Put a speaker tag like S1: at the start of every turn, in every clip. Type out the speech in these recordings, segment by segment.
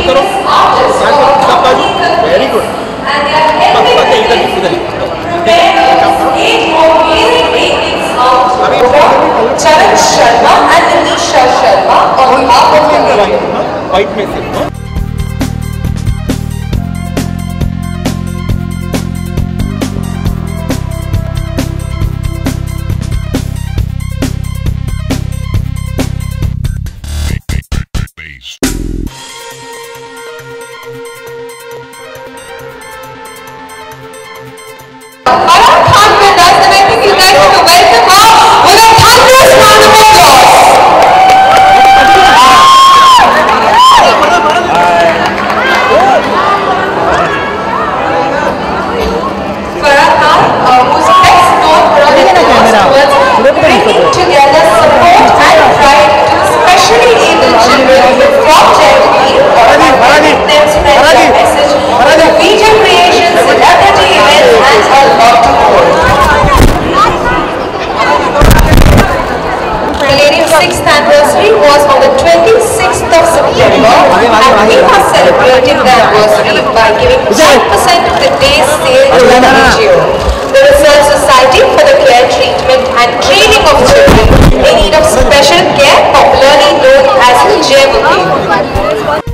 S1: करो सब बाजू very good
S2: Charan Sharma and Anisha Sharma on behalf of the
S1: white में से by giving 10% of the day's sale to an NGO. The Research Society for the Care, Treatment and Training of Children in need of special care, popularly known as JEVOCARE.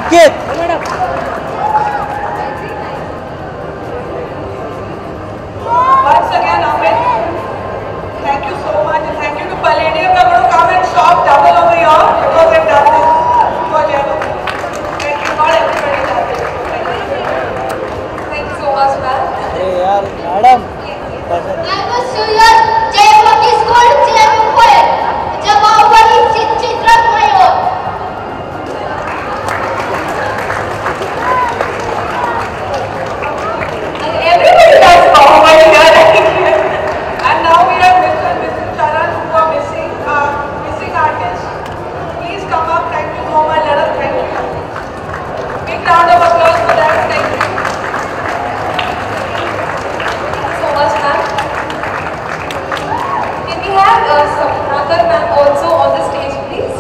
S3: Ankit.
S2: Once again, Amit, thank you so much, and thank you to Palladium. We're going to come and shop double over here because they've done this for Jayavaki. Thank you, not everybody does it.
S1: Thank you so much, ma'am.
S3: Hey yaar, madam.
S4: I was Surya Jayavaki School, Chiramupoye. Jawabari Chitramoyo.
S2: And everybody does Bahubali here. And now we have Mr. and Mrs. Charan who are missing artists. Please come up. Thank you so much. Let us thank you. Big round of applause for that. Thank you.
S1: So much, ma'am. Can we have Samnathar ma'am also on the stage, please?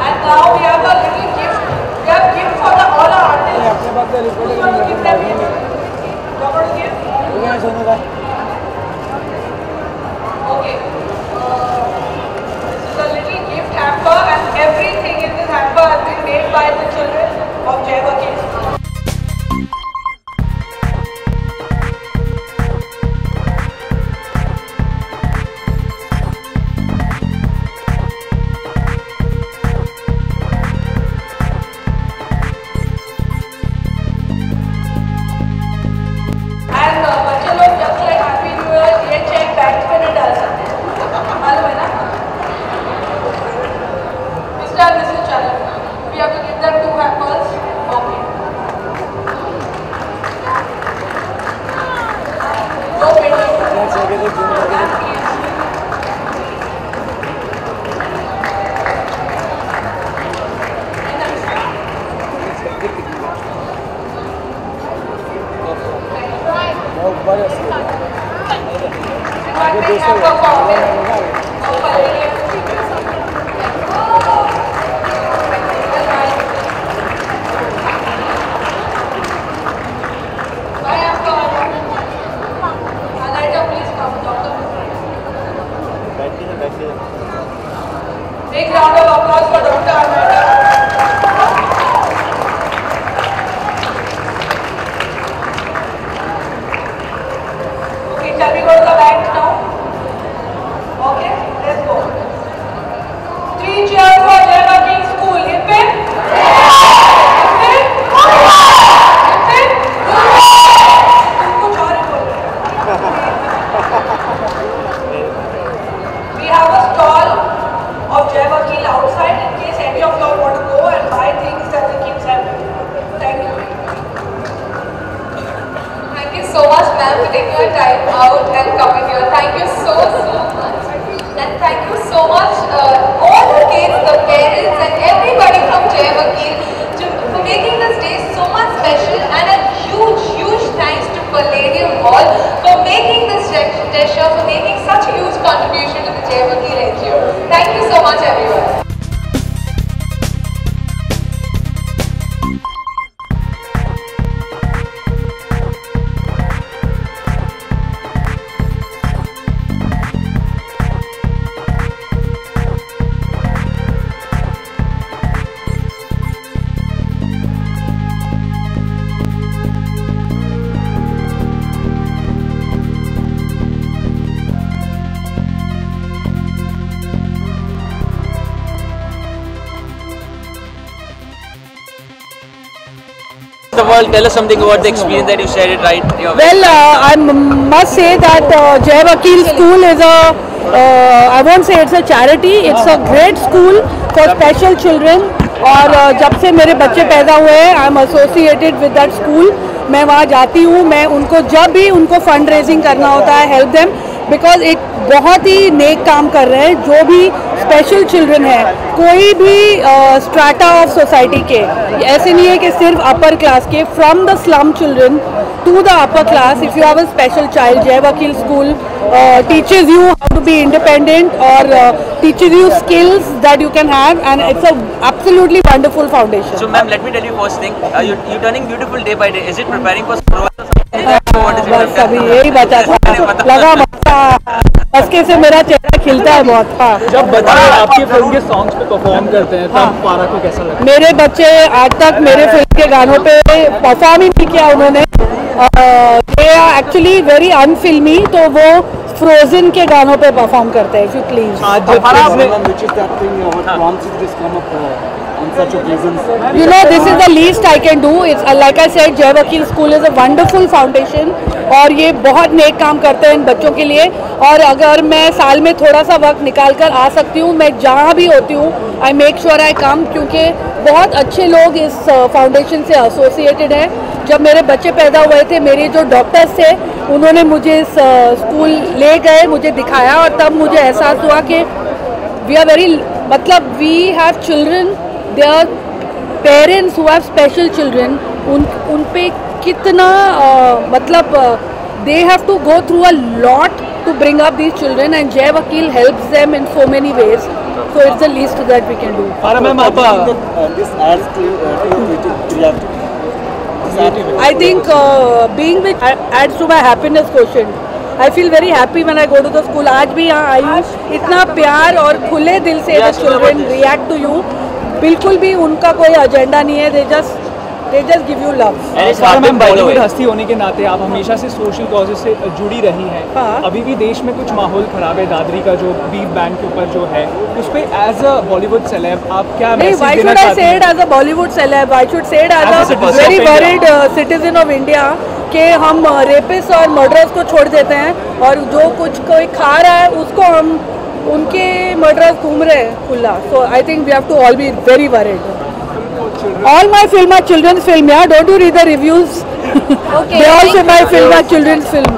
S2: And now we have a little gift. We have gift for all our artists. Who's going to give them gift? You're going to give? Okay. This is a little gift hamper, and everything in this hamper has been made by the children of Jayavaki. And बच्चे लोग जब से happy new year ये cheque bank में नहीं डाल सकते, मालूम है ना? Mr. and Mrs. Charan, we have to give them 2 hampers. Okay. No painting. Big round of applause for Dr. Ananda. Okay, shall we go to the bank now? Okay, let's go. 3 cheers for Jayavaki School. Hip hip. Hip hip. Hip hip. कुछ और ही बोल रहे हैं. We have a stall of Jayavaki outside in case any of y'all want to go and buy things that the kids have. Thank you.
S1: Thank you so much, ma'am, for taking your time out and coming here. Thank you so much. And thank you so much, all the kids, the parents, and everybody from Jayavaki for making this day so much special. And a huge thanks to Palladium Hall for making this gesture, for making such a huge contribution to the Jayavaki NGO. Thank you so much, everyone.
S5: First of all, tell us something about the experience that you shared it right here.
S6: Well, I must say that Jayavaki School is I won't say it's a charity, it's a great school for special children. और जब से मेरे बच्चे पैदा हुए हैं, I am associated with that school. मैं वहाँ जाती हूँ, मैं उनको जब भी उनको फंड रेजिंग करना होता है, हेल्प देम, बिकॉज एक बहुत ही नेक काम कर रहे हैं. जो भी स्पेशल चिल्ड्रन है, कोई भी स्ट्राटा ऑफ सोसाइटी के, ऐसे नहीं है कि सिर्फ अपर क्लास के, from the slum children to the upper class. If you have a special child, Jayavaki School teaches you how to be independent or teaches you skills that you can have, and it's a absolutely wonderful foundation.
S5: So ma'am, let me tell you first thing, you're turning beautiful day by day. Is it preparing for sunrise or something?
S6: बस अभी यही बचा था, लगा मस्के से मेरा चेहरा खिलता है बहुत। हाँ,
S3: जब बच्चे आपकी फिल्म के सॉन्ग्स पे परफॉर्म करते हैं तब पारा को कैसा लगता है?
S6: मेरे बच्चे आज तक मेरे फिल्म के गानों पे परफॉर्म ही नहीं किया उन्होंने। दे आर एक्चुअली वेरी अनफिल्मी, तो वो फ्रोजन के गानों पे परफॉर्म करते हैं। इफ यू प्लीज,
S3: आज जब
S6: you know, this is the least I can do. It's like I said, जय वकील school is a wonderful foundation और ये बहुत नेक काम करते हैं इन बच्चों के लिए। और अगर मैं साल में थोड़ा सा वक्त निकाल कर आ सकती हूँ, मैं जहाँ भी होती हूँ, आई मेक श्योर आई कम, क्योंकि बहुत अच्छे लोग इस फाउंडेशन से एसोसिएटेड हैं। जब मेरे बच्चे पैदा हुए थे, मेरे जो डॉक्टर्स थे उन्होंने मुझे इस स्कूल ले गए, मुझे दिखाया, और तब मुझे एहसास हुआ कि वी आर वेरी, मतलब we have children, their parents who have special children, उन पे कितना मतलब they have to go through a lot to bring up these children, and Jai Vakil helps them in so many ways. So it's the least that we can do.
S7: This adds to your creativity.
S6: I think being with adds to my happiness quotient. I feel very happy when I go to the school. आज भी यहाँ आई हूँ, इतना प्यार और खुले दिल से the children react to you. बिल्कुल भी उनका कोई एजेंडा नहीं है, they just give you love.
S3: Ma'am, Bollywood हस्ती होने के नाते आप हमेशा से सोशल कॉजेज से जुड़ी रही हैं।
S6: हाँ।
S3: अभी भी देश में कुछ माहौल खराब है, दादरी का जो बीफ बैंड के ऊपर जो है, उस पे एज अ बॉलीवुड सेलेब आप क्या मैसेज
S6: why
S3: देना
S6: should I
S3: चाहती
S6: say
S3: हैं?
S6: it as a Bollywood celeb? I should say it as
S3: As a
S6: a
S3: citizen
S6: very
S3: of
S6: worried citizen of India कि हम रेपिस्ट और मर्डरर्स को छोड़ देते हैं, और जो कुछ कोई खा रहा है उसको हम उनके मर्डरर्स घूम रहे हैं खुला। So I think we have to all be very worried. All my film are children's film, yeah. Don't you read the reviews? Okay. They all say my film are children's film.